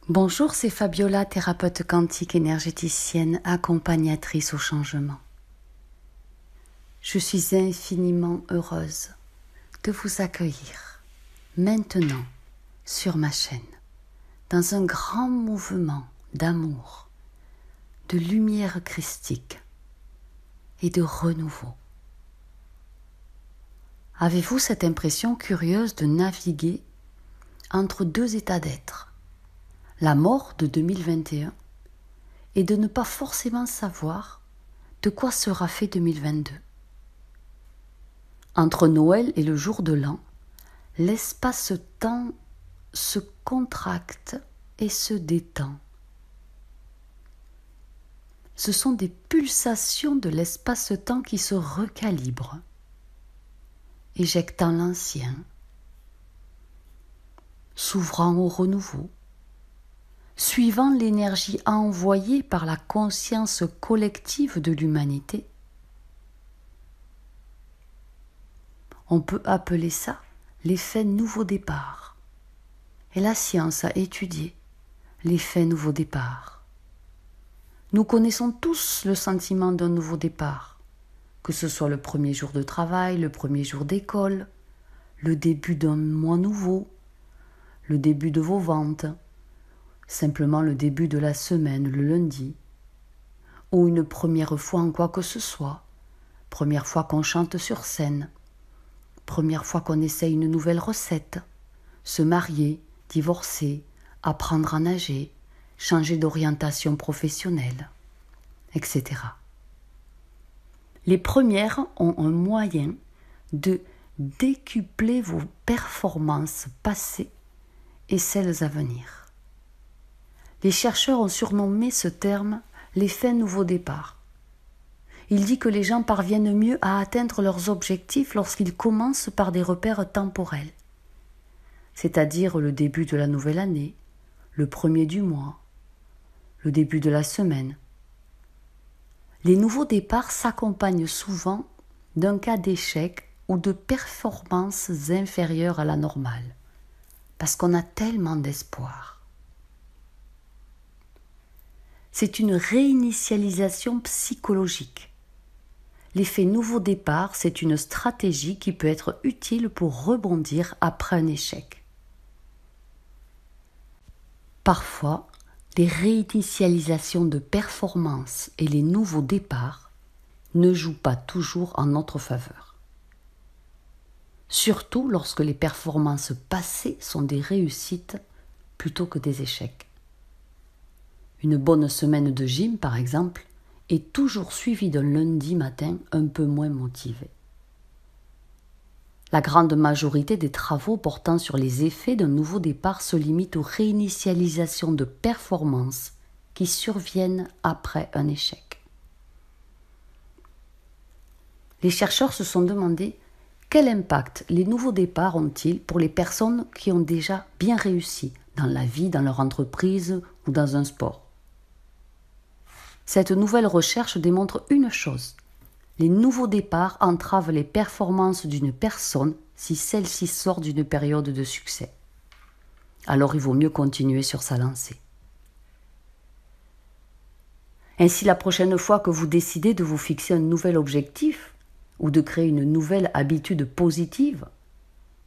Bonjour, c'est Fabiola, thérapeute quantique énergéticienne, accompagnatrice au changement. Je suis infiniment heureuse de vous accueillir maintenant sur ma chaîne, dans un grand mouvement d'amour, de lumière christique et de renouveau. Avez-vous cette impression curieuse de naviguer entre deux états d'être, la mort de 2021 et de ne pas forcément savoir de quoi sera fait 2022. Entre Noël et le jour de l'an, l'espace-temps se contracte et se détend. Ce sont des pulsations de l'espace-temps qui se recalibrent, éjectant l'ancien, s'ouvrant au renouveau, suivant l'énergie envoyée par la conscience collective de l'humanité. On peut appeler ça l'effet nouveau départ. Et la science a étudié l'effet nouveau départ. Nous connaissons tous le sentiment d'un nouveau départ, que ce soit le premier jour de travail, le premier jour d'école, le début d'un mois nouveau, le début de vos ventes, simplement le début de la semaine, le lundi, ou une première fois en quoi que ce soit, première fois qu'on chante sur scène, première fois qu'on essaie une nouvelle recette, se marier, divorcer, apprendre à nager, changer d'orientation professionnelle, etc. Les premières ont un moyen de décupler vos performances passées et celles à venir. Les chercheurs ont surnommé ce terme l'effet nouveau départ. Il dit que les gens parviennent mieux à atteindre leurs objectifs lorsqu'ils commencent par des repères temporels, c'est-à-dire le début de la nouvelle année, le premier du mois, le début de la semaine. Les nouveaux départs s'accompagnent souvent d'un cas d'échec ou de performances inférieures à la normale, parce qu'on a tellement d'espoir. C'est une réinitialisation psychologique. L'effet nouveau départ, c'est une stratégie qui peut être utile pour rebondir après un échec. Parfois, les réinitialisations de performance et les nouveaux départs ne jouent pas toujours en notre faveur. Surtout lorsque les performances passées sont des réussites plutôt que des échecs. Une bonne semaine de gym, par exemple, est toujours suivie d'un lundi matin un peu moins motivé. La grande majorité des travaux portant sur les effets d'un nouveau départ se limitent aux réinitialisations de performance qui surviennent après un échec. Les chercheurs se sont demandé quel impact les nouveaux départs ont-ils pour les personnes qui ont déjà bien réussi dans la vie, dans leur entreprise ou dans un sport. Cette nouvelle recherche démontre une chose: les nouveaux départs entravent les performances d'une personne si celle-ci sort d'une période de succès. Alors il vaut mieux continuer sur sa lancée. Ainsi, la prochaine fois que vous décidez de vous fixer un nouvel objectif ou de créer une nouvelle habitude positive,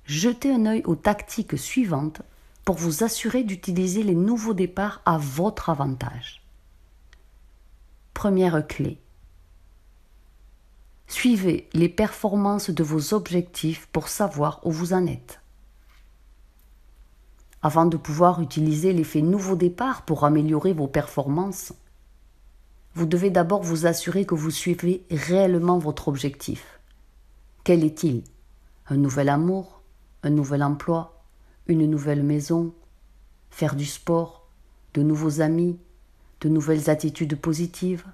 jetez un œil aux tactiques suivantes pour vous assurer d'utiliser les nouveaux départs à votre avantage. Première clé. Suivez les performances de vos objectifs pour savoir où vous en êtes. Avant de pouvoir utiliser l'effet nouveau départ pour améliorer vos performances, vous devez d'abord vous assurer que vous suivez réellement votre objectif. Quel est-il? Un nouvel amour? Un nouvel emploi? Une nouvelle maison? Faire du sport? De nouveaux amis? De nouvelles attitudes positives?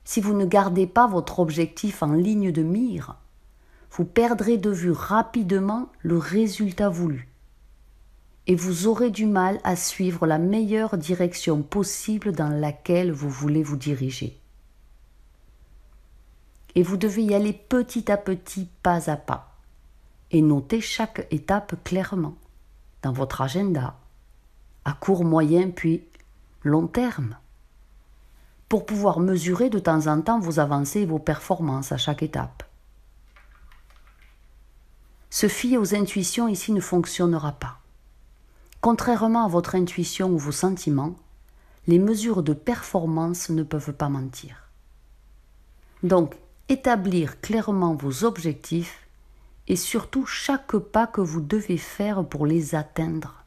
Si vous ne gardez pas votre objectif en ligne de mire, vous perdrez de vue rapidement le résultat voulu et vous aurez du mal à suivre la meilleure direction possible dans laquelle vous voulez vous diriger. Et vous devez y aller petit à petit, pas à pas, et noter chaque étape clairement dans votre agenda, à court, moyen puis long terme, pour pouvoir mesurer de temps en temps vos avancées et vos performances à chaque étape. Se fier aux intuitions ici ne fonctionnera pas. Contrairement à votre intuition ou vos sentiments, les mesures de performance ne peuvent pas mentir. Donc, établir clairement vos objectifs et surtout chaque pas que vous devez faire pour les atteindre.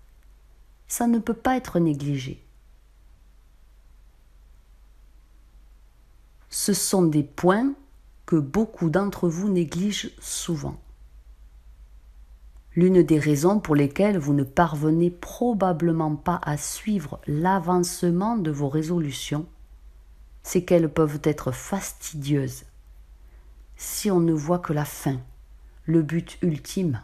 Ça ne peut pas être négligé. Ce sont des points que beaucoup d'entre vous négligent souvent. L'une des raisons pour lesquelles vous ne parvenez probablement pas à suivre l'avancement de vos résolutions, c'est qu'elles peuvent être fastidieuses si on ne voit que la fin, le but ultime.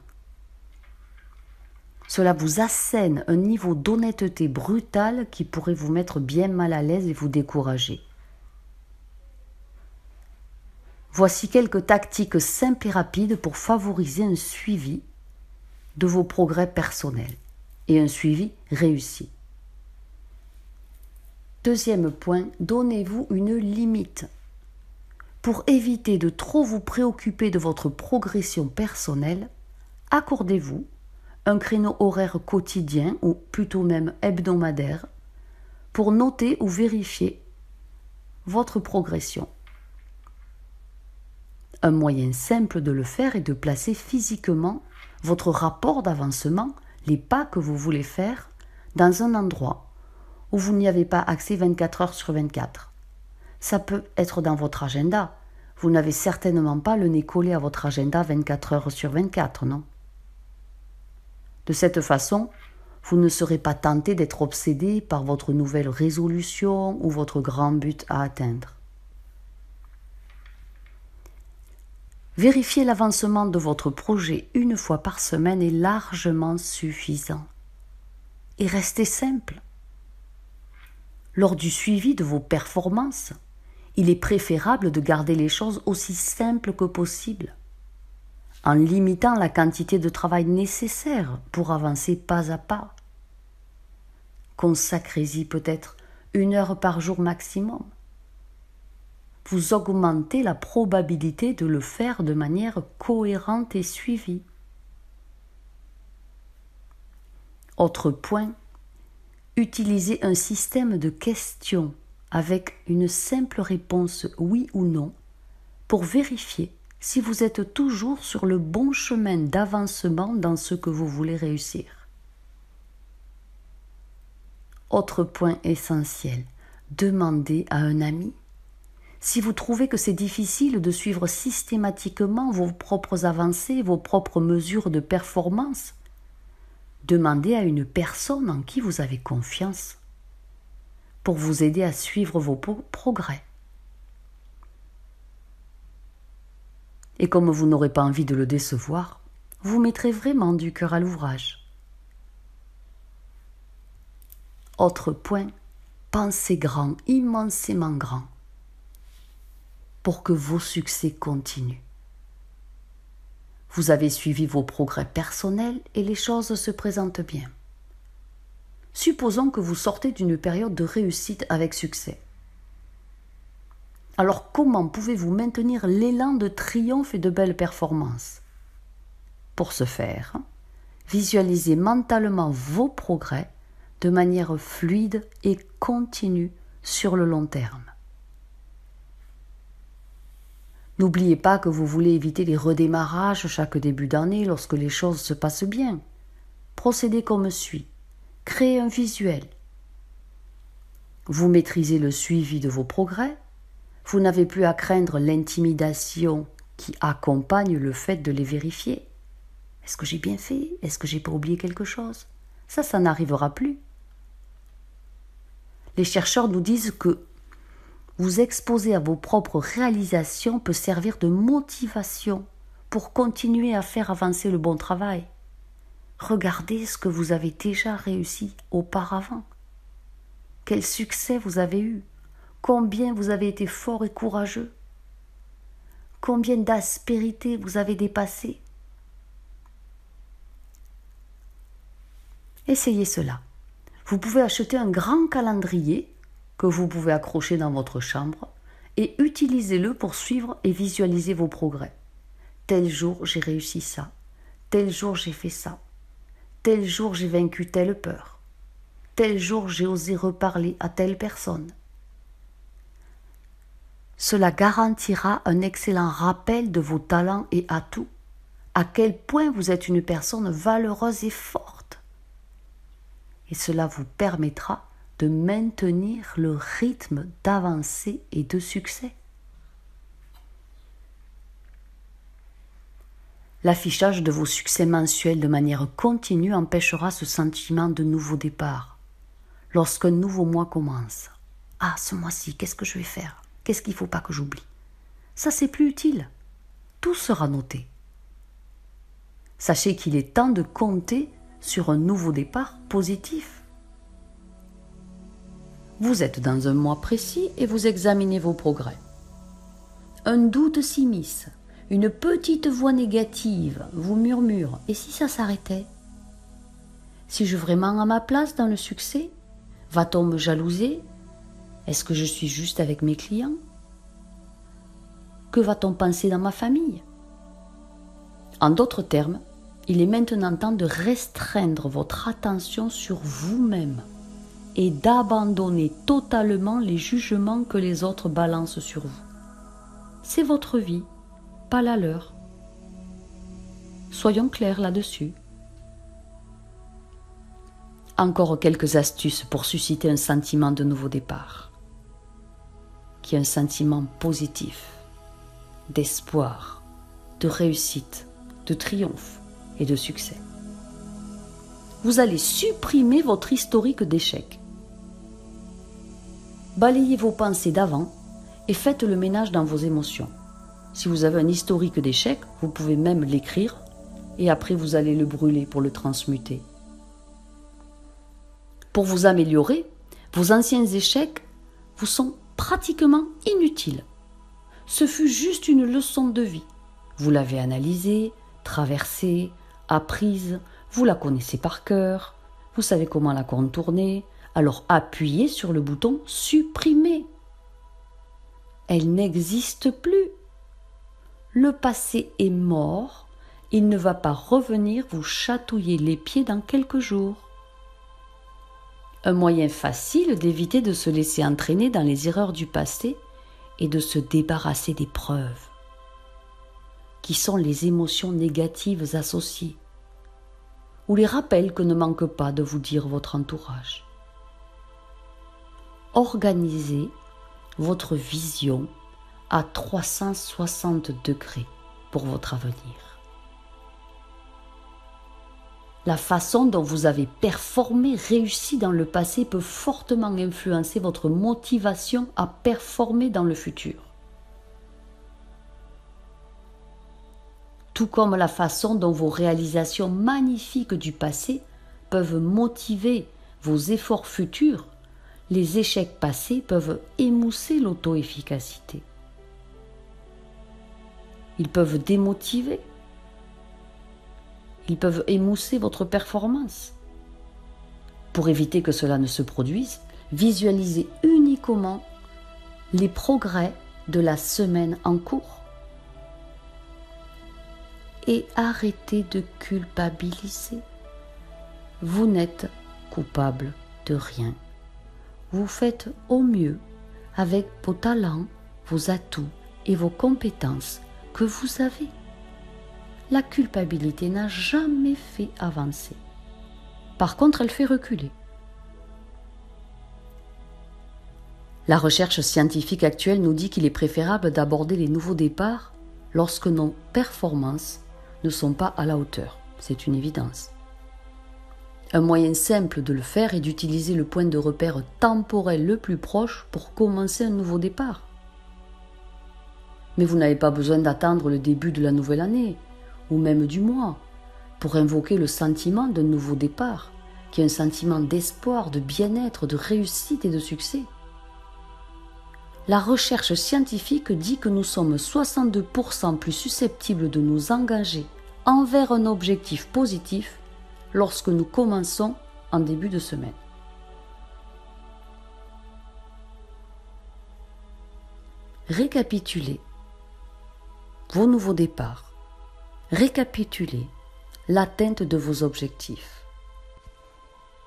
Cela vous assène un niveau d'honnêteté brutal qui pourrait vous mettre bien mal à l'aise et vous décourager. Voici quelques tactiques simples et rapides pour favoriser un suivi de vos progrès personnels et un suivi réussi. Deuxième point, donnez-vous une limite. Pour éviter de trop vous préoccuper de votre progression personnelle, accordez-vous un créneau horaire quotidien ou plutôt même hebdomadaire pour noter ou vérifier votre progression. Un moyen simple de le faire est de placer physiquement votre rapport d'avancement, les pas que vous voulez faire, dans un endroit où vous n'y avez pas accès 24 heures sur 24. Ça peut être dans votre agenda. Vous n'avez certainement pas le nez collé à votre agenda 24 heures sur 24, non ? De cette façon, vous ne serez pas tenté d'être obsédé par votre nouvelle résolution ou votre grand but à atteindre. Vérifier l'avancement de votre projet une fois par semaine est largement suffisant. Et restez simple. Lors du suivi de vos performances, il est préférable de garder les choses aussi simples que possible, en limitant la quantité de travail nécessaire pour avancer pas à pas. Consacrez-y peut-être 1 heure par jour maximum. Vous augmentez la probabilité de le faire de manière cohérente et suivie. Autre point, utilisez un système de questions avec une simple réponse oui ou non pour vérifier si vous êtes toujours sur le bon chemin d'avancement dans ce que vous voulez réussir. Autre point essentiel, demandez à un ami. Si vous trouvez que c'est difficile de suivre systématiquement vos propres avancées, vos propres mesures de performance, demandez à une personne en qui vous avez confiance pour vous aider à suivre vos progrès. Et comme vous n'aurez pas envie de le décevoir, vous mettrez vraiment du cœur à l'ouvrage. Autre point, pensez grand, immensément grand, pour que vos succès continuent. Vous avez suivi vos progrès personnels et les choses se présentent bien. Supposons que vous sortez d'une période de réussite avec succès. Alors comment pouvez-vous maintenir l'élan de triomphe et de belles performances ? Pour ce faire, visualisez mentalement vos progrès de manière fluide et continue sur le long terme. N'oubliez pas que vous voulez éviter les redémarrages chaque début d'année lorsque les choses se passent bien. Procédez comme suit. Créez un visuel. Vous maîtrisez le suivi de vos progrès. Vous n'avez plus à craindre l'intimidation qui accompagne le fait de les vérifier. Est-ce que j'ai bien fait ? Est-ce que j'ai pas oublié quelque chose ? Ça n'arrivera plus. Les chercheurs nous disent que vous exposer à vos propres réalisations peut servir de motivation pour continuer à faire avancer le bon travail. Regardez ce que vous avez déjà réussi auparavant. Quel succès vous avez eu. Combien vous avez été fort et courageux. Combien d'aspérités vous avez dépassé. Essayez cela. Vous pouvez acheter un grand calendrier que vous pouvez accrocher dans votre chambre et utilisez-le pour suivre et visualiser vos progrès. Tel jour, j'ai réussi ça. Tel jour, j'ai fait ça. Tel jour, j'ai vaincu telle peur. Tel jour, j'ai osé reparler à telle personne. Cela garantira un excellent rappel de vos talents et atouts, à quel point vous êtes une personne valeureuse et forte. Et cela vous permettra de maintenir le rythme d'avancée et de succès. L'affichage de vos succès mensuels de manière continue empêchera ce sentiment de nouveau départ. Lorsqu'un nouveau mois commence, « Ah, ce mois-ci, qu'est-ce que je vais faire ? Qu'est-ce qu'il ne faut pas que j'oublie ?» Ça, c'est plus utile. Tout sera noté. Sachez qu'il est temps de compter sur un nouveau départ positif. Vous êtes dans un mois précis et vous examinez vos progrès. Un doute s'immisce, une petite voix négative vous murmure « Et si ça s'arrêtait ? Suis-je vraiment à ma place dans le succès ? Va-t-on me jalouser ? Est-ce que je suis juste avec mes clients ? Que va-t-on penser dans ma famille ? » En d'autres termes, il est maintenant temps de restreindre votre attention sur vous-même et d'abandonner totalement les jugements que les autres balancent sur vous. C'est votre vie, pas la leur. Soyons clairs là-dessus. Encore quelques astuces pour susciter un sentiment de nouveau départ, qui est un sentiment positif, d'espoir, de réussite, de triomphe et de succès. Vous allez supprimer votre historique d'échecs. Balayez vos pensées d'avant et faites le ménage dans vos émotions. Si vous avez un historique d'échecs, vous pouvez même l'écrire et après vous allez le brûler pour le transmuter. Pour vous améliorer, vos anciens échecs vous sont pratiquement inutiles. Ce fut juste une leçon de vie. Vous l'avez analysée, traversée, apprise, vous la connaissez par cœur, vous savez comment la contourner, alors appuyez sur le bouton « Supprimer ». Elle n'existe plus. Le passé est mort, il ne va pas revenir vous chatouiller les pieds dans quelques jours. Un moyen facile d'éviter de se laisser entraîner dans les erreurs du passé et de se débarrasser des preuves, qui sont les émotions négatives associées, ou les rappels que ne manque pas de vous dire votre entourage. Organisez votre vision à 360 degrés pour votre avenir. La façon dont vous avez performé, réussi dans le passé peut fortement influencer votre motivation à performer dans le futur. Tout comme la façon dont vos réalisations magnifiques du passé peuvent motiver vos efforts futurs, les échecs passés peuvent émousser l'auto-efficacité. Ils peuvent démotiver. Ils peuvent émousser votre performance. Pour éviter que cela ne se produise, visualisez uniquement les progrès de la semaine en cours. Et arrêtez de culpabiliser. Vous n'êtes coupable de rien. Vous faites au mieux avec vos talents, vos atouts et vos compétences que vous avez. La culpabilité n'a jamais fait avancer. Par contre, elle fait reculer. La recherche scientifique actuelle nous dit qu'il est préférable d'aborder les nouveaux départs lorsque nos performances ne sont pas à la hauteur. C'est une évidence. Un moyen simple de le faire est d'utiliser le point de repère temporel le plus proche pour commencer un nouveau départ. Mais vous n'avez pas besoin d'attendre le début de la nouvelle année, ou même du mois, pour invoquer le sentiment d'un nouveau départ, qui est un sentiment d'espoir, de bien-être, de réussite et de succès. La recherche scientifique dit que nous sommes 62% plus susceptibles de nous engager envers un objectif positif lorsque nous commençons en début de semaine. récapitulez vos nouveaux départs, récapitulez l'atteinte de vos objectifs.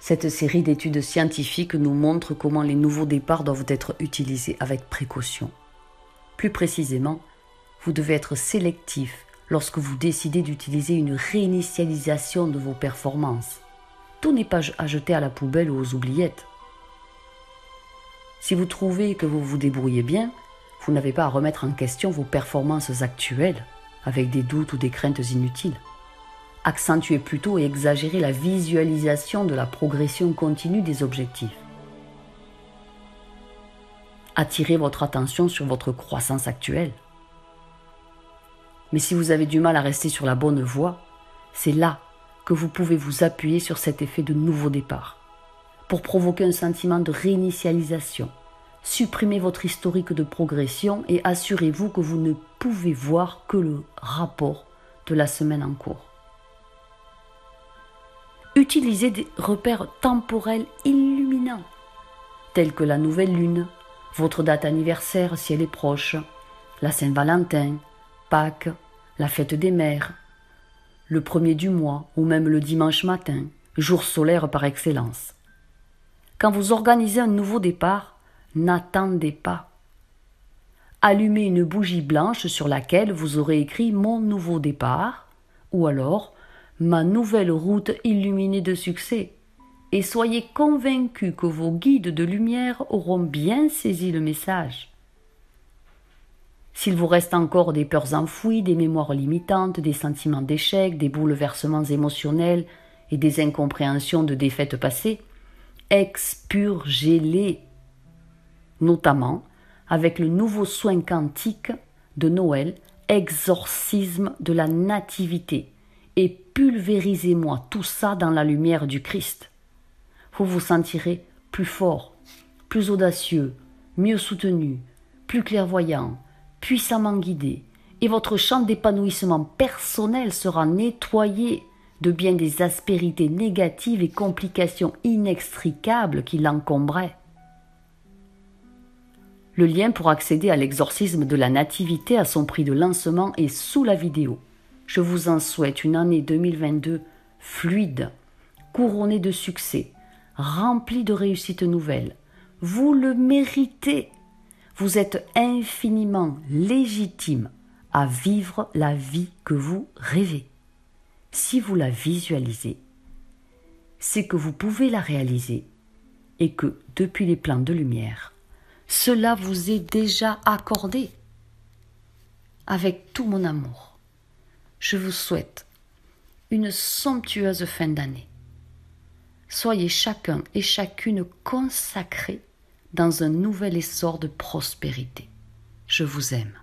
Cette série d'études scientifiques nous montre comment les nouveaux départs doivent être utilisés avec précaution. Plus précisément, vous devez être sélectif lorsque vous décidez d'utiliser une réinitialisation de vos performances. Tout n'est pas à jeter à la poubelle ou aux oubliettes. Si vous trouvez que vous vous débrouillez bien, vous n'avez pas à remettre en question vos performances actuelles avec des doutes ou des craintes inutiles. Accentuez plutôt et exagérez la visualisation de la progression continue des objectifs. Attirez votre attention sur votre croissance actuelle. Mais si vous avez du mal à rester sur la bonne voie, c'est là que vous pouvez vous appuyer sur cet effet de nouveau départ. Pour provoquer un sentiment de réinitialisation, supprimez votre historique de progression et assurez-vous que vous ne pouvez voir que le rapport de la semaine en cours. Utilisez des repères temporels illuminants, tels que la nouvelle lune, votre date anniversaire si elle est proche, la Saint-Valentin, Pâques, la fête des mères, le 1er du mois ou même le dimanche matin, jour solaire par excellence. Quand vous organisez un nouveau départ, n'attendez pas. Allumez une bougie blanche sur laquelle vous aurez écrit « Mon nouveau départ » ou alors « Ma nouvelle route illuminée de succès » et soyez convaincus que vos guides de lumière auront bien saisi le message. S'il vous reste encore des peurs enfouies, des mémoires limitantes, des sentiments d'échec, des bouleversements émotionnels et des incompréhensions de défaites passées, expurgez-les, notamment avec le nouveau soin quantique de Noël, exorcisme de la nativité, et pulvérisez-moi tout ça dans la lumière du Christ. Vous vous sentirez plus fort, plus audacieux, mieux soutenu, plus clairvoyant, puissamment guidé, et votre champ d'épanouissement personnel sera nettoyé de bien des aspérités négatives et complications inextricables qui l'encombraient. Le lien pour accéder à l'exorcisme de la nativité à son prix de lancement est sous la vidéo. Je vous en souhaite une année 2022 fluide, couronnée de succès, remplie de réussites nouvelles. Vous le méritez. Vous êtes infiniment légitime à vivre la vie que vous rêvez. Si vous la visualisez, c'est que vous pouvez la réaliser et que, depuis les plans de lumière, cela vous est déjà accordé. Avec tout mon amour, je vous souhaite une somptueuse fin d'année. Soyez chacun et chacune consacrés dans un nouvel essor de prospérité. Je vous aime.